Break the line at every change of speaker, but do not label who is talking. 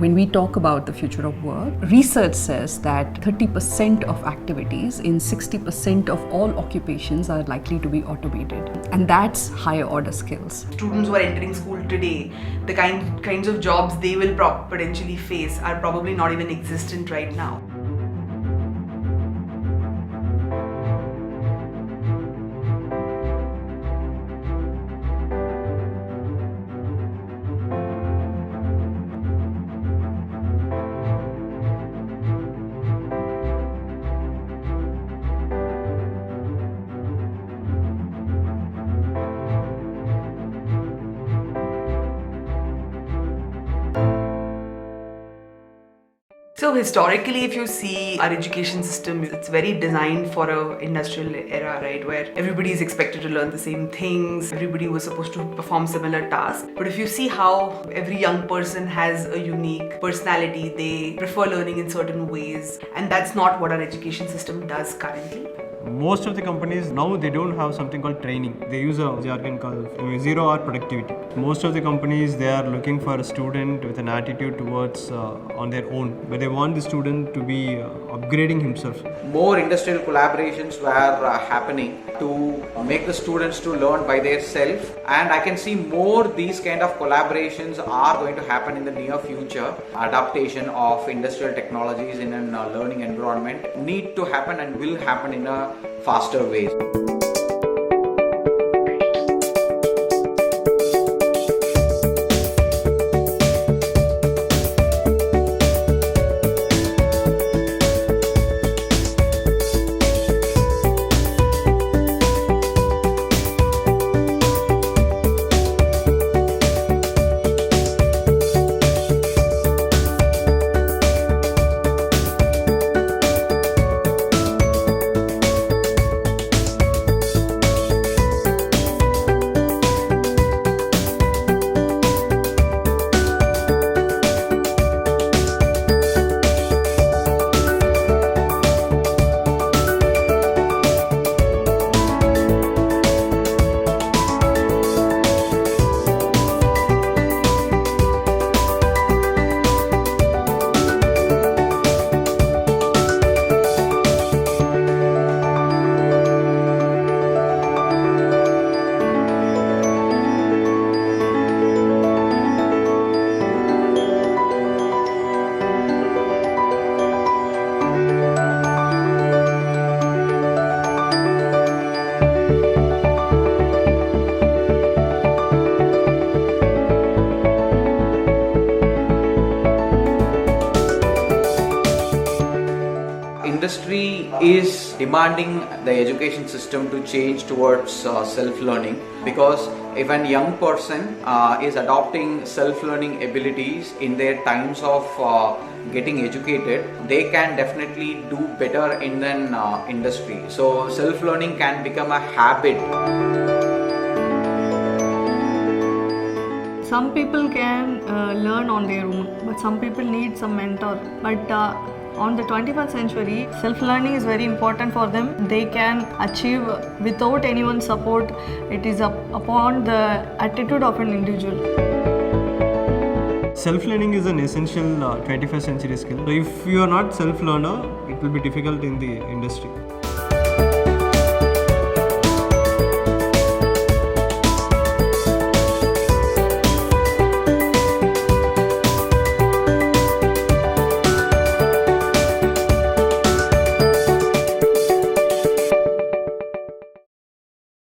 When we talk about the future of work, research says that 30% of activities in 60% of all occupations are likely to be automated. And that's higher order skills.
Students who are entering school today, the kinds of jobs they will potentially face are probably not even existent right now. So historically, if you see our education system, it's very designed for a industrial era, right? Where everybody is expected to learn the same things, everybody was supposed to perform similar tasks. But if you see how every young person has a unique personality, they prefer learning in certain ways, and that's not what our education system does currently.
Most of the companies now, they don't have something called training. They use a jargon called 0-hour productivity. Most of the companies, they are looking for a student with an attitude towards on their own, where they want the student to be upgrading himself.
More industrial collaborations were happening to make the students to learn by their self, and I can see more these kind of collaborations are going to happen in the near future. Adaptation of industrial technologies in a learning environment need to happen and will happen in a faster way. Industry is demanding the education system to change towards self-learning, because if a young person is adopting self-learning abilities in their times of getting educated, they can definitely do better in an industry. So self-learning can become a habit.
Some people can learn on their own, but some people need some mentor. But on the 21st century, self-learning is very important for them. They can achieve without anyone's support. It is upon the attitude of an individual.
Self-learning is an essential 21st century skill. So if you are not self-learner, it will be difficult in the industry.